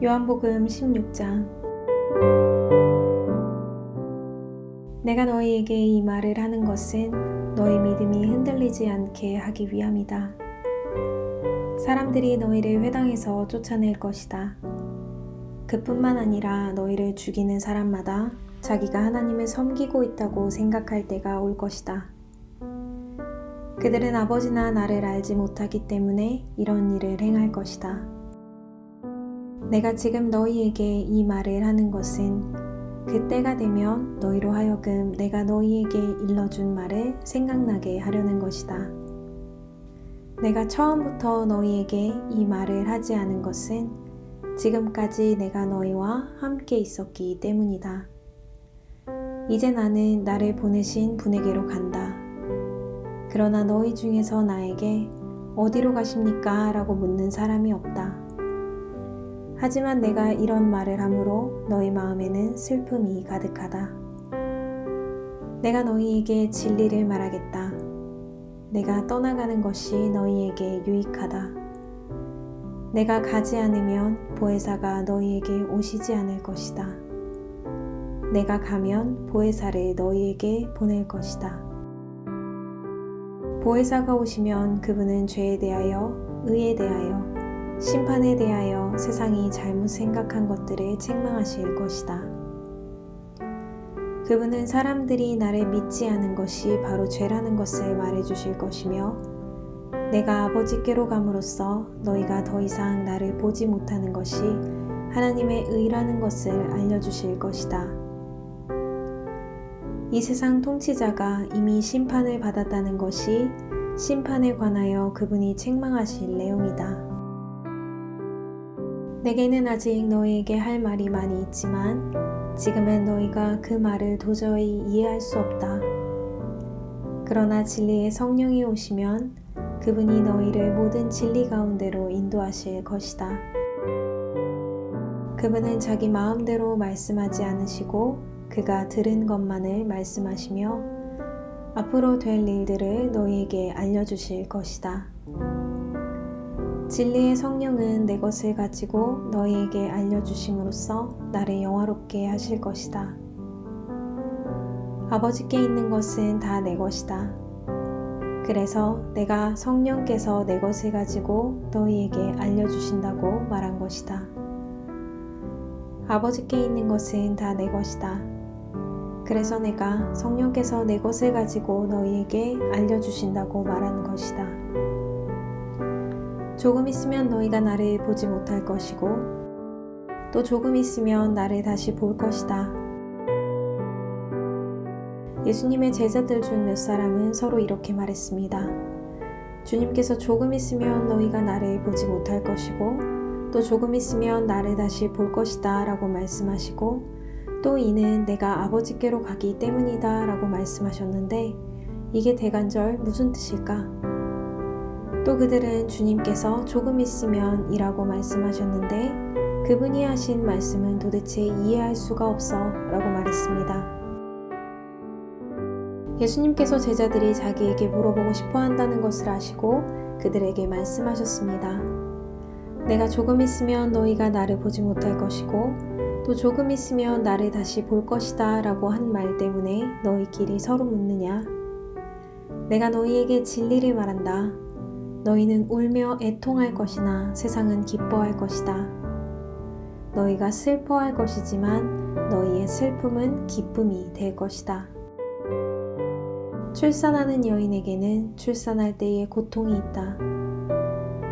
요한복음 16장. 내가 너희에게 이 말을 하는 것은 너희 믿음이 흔들리지 않게 하기 위함이다. 사람들이 너희를 회당에서 쫓아낼 것이다. 그뿐만 아니라 너희를 죽이는 사람마다 자기가 하나님을 섬기고 있다고 생각할 때가 올 것이다. 그들은 아버지나 나를 알지 못하기 때문에 이런 일을 행할 것이다. 내가 지금 너희에게 이 말을 하는 것은 그 때가 되면 너희로 하여금 내가 너희에게 일러준 말을 생각나게 하려는 것이다. 내가 처음부터 너희에게 이 말을 하지 않은 것은 지금까지 내가 너희와 함께 있었기 때문이다. 이제 나는 나를 보내신 분에게로 간다. 그러나 너희 중에서 나에게 어디로 가십니까? 라고 묻는 사람이 없다. 하지만 내가 이런 말을 함으로 너희 마음에는 슬픔이 가득하다. 내가 너희에게 진리를 말하겠다. 내가 떠나가는 것이 너희에게 유익하다. 내가 가지 않으면 보혜사가 너희에게 오시지 않을 것이다. 내가 가면 보혜사를 너희에게 보낼 것이다. 보혜사가 오시면 그분은 죄에 대하여, 의에 대하여, 심판에 대하여 세상이 잘못 생각한 것들을 책망하실 것이다. 그분은 사람들이 나를 믿지 않은 것이 바로 죄라는 것을 말해주실 것이며 내가 아버지께로 감으로써 너희가 더 이상 나를 보지 못하는 것이 하나님의 의라는 것을 알려주실 것이다. 이 세상 통치자가 이미 심판을 받았다는 것이 심판에 관하여 그분이 책망하실 내용이다. 내게는 아직 너희에게 할 말이 많이 있지만 지금은 너희가 그 말을 도저히 이해할 수 없다. 그러나 진리의 성령이 오시면 그분이 너희를 모든 진리 가운데로 인도하실 것이다. 그분은 자기 마음대로 말씀하지 않으시고 그가 들은 것만을 말씀하시며 앞으로 될 일들을 너희에게 알려주실 것이다. 진리의 성령은 내 것을 가지고 너희에게 알려주심으로써 나를 영화롭게 하실 것이다. 아버지께 있는 것은 다 내 것이다. 그래서 내가 성령께서 내 것을 가지고 너희에게 알려주신다고 말한 것이다. 아버지께 있는 것은 다 내 것이다. 그래서 내가 성령께서 내 것을 가지고 너희에게 알려주신다고 말하는 것이다. 조금 있으면 너희가 나를 보지 못할 것이고 또 조금 있으면 나를 다시 볼 것이다. 예수님의 제자들 중 몇 사람은 서로 이렇게 말했습니다. 주님께서 조금 있으면 너희가 나를 보지 못할 것이고 또 조금 있으면 나를 다시 볼 것이다 라고 말씀하시고 또 이는 내가 아버지께로 가기 때문이다 라고 말씀하셨는데 이게 대간절 무슨 뜻일까? 또 그들은 주님께서 조금 있으면 이라고 말씀하셨는데 그분이 하신 말씀은 도대체 이해할 수가 없어 라고 말했습니다. 예수님께서 제자들이 자기에게 물어보고 싶어 한다는 것을 아시고 그들에게 말씀하셨습니다. 내가 조금 있으면 너희가 나를 보지 못할 것이고 또 조금 있으면 나를 다시 볼 것이다 라고 한 말 때문에 너희끼리 서로 묻느냐? 내가 너희에게 진리를 말한다. 너희는 울며 애통할 것이나 세상은 기뻐할 것이다. 너희가 슬퍼할 것이지만 너희의 슬픔은 기쁨이 될 것이다. 출산하는 여인에게는 출산할 때의 고통이 있다.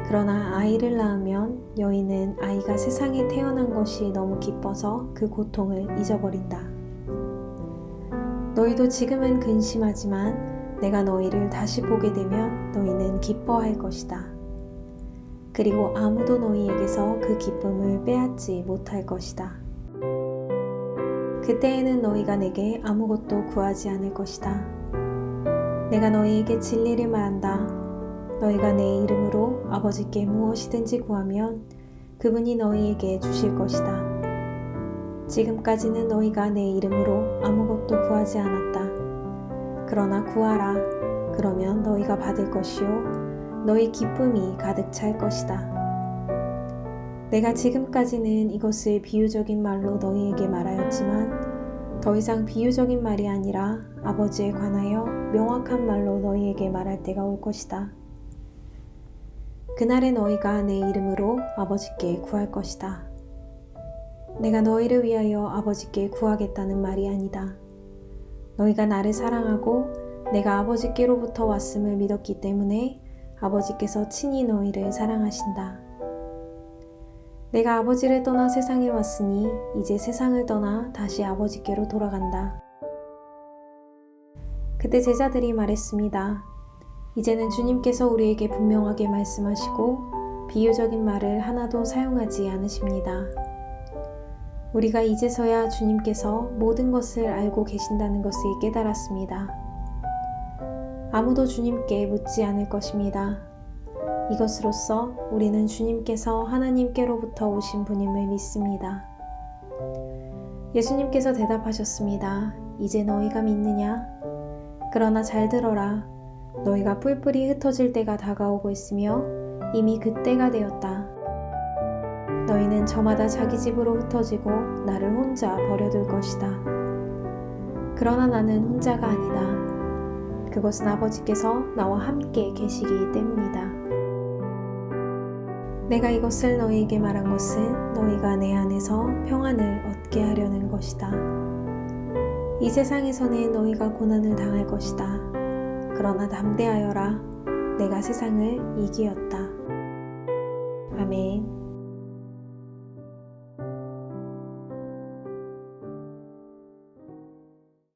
그러나 아이를 낳으면 여인은 아이가 세상에 태어난 것이 너무 기뻐서 그 고통을 잊어버린다. 너희도 지금은 근심하지만 내가 너희를 다시 보게 되면 너희는 기뻐할 것이다. 그리고 아무도 너희에게서 그 기쁨을 빼앗지 못할 것이다. 그때에는 너희가 내게 아무것도 구하지 않을 것이다. 내가 너희에게 진리를 말한다. 너희가 내 이름으로 아버지께 무엇이든지 구하면 그분이 너희에게 주실 것이다. 지금까지는 너희가 내 이름으로 아무것도 구하지 않았다. 그러나 구하라. 그러면 너희가 받을 것이요 너희 기쁨이 가득 찰 것이다. 내가 지금까지는 이것을 비유적인 말로 너희에게 말하였지만 더 이상 비유적인 말이 아니라 아버지에 관하여 명확한 말로 너희에게 말할 때가 올 것이다. 그날에 너희가 내 이름으로 아버지께 구할 것이다. 내가 너희를 위하여 아버지께 구하겠다는 말이 아니다. 너희가 나를 사랑하고 내가 아버지께로부터 왔음을 믿었기 때문에 아버지께서 친히 너희를 사랑하신다. 내가 아버지를 떠나 세상에 왔으니 이제 세상을 떠나 다시 아버지께로 돌아간다. 그때 제자들이 말했습니다. 이제는 주님께서 우리에게 분명하게 말씀하시고 비유적인 말을 하나도 사용하지 않으십니다. 우리가 이제서야 주님께서 모든 것을 알고 계신다는 것을 깨달았습니다. 아무도 주님께 묻지 않을 것입니다. 이것으로써 우리는 주님께서 하나님께로부터 오신 분임을 믿습니다. 예수님께서 대답하셨습니다. 이제 너희가 믿느냐? 그러나 잘 들어라. 너희가 뿔뿔이 흩어질 때가 다가오고 있으며 이미 그때가 되었다. 너희는 저마다 자기 집으로 흩어지고 나를 혼자 버려둘 것이다. 그러나 나는 혼자가 아니다. 그것은 아버지께서 나와 함께 계시기 때문이다. 내가 이것을 너희에게 말한 것은 너희가 내 안에서 평안을 얻게 하려는 것이다. 이 세상에서는 너희가 고난을 당할 것이다. 그러나 담대하여라. 내가 세상을 이기었다. 아멘.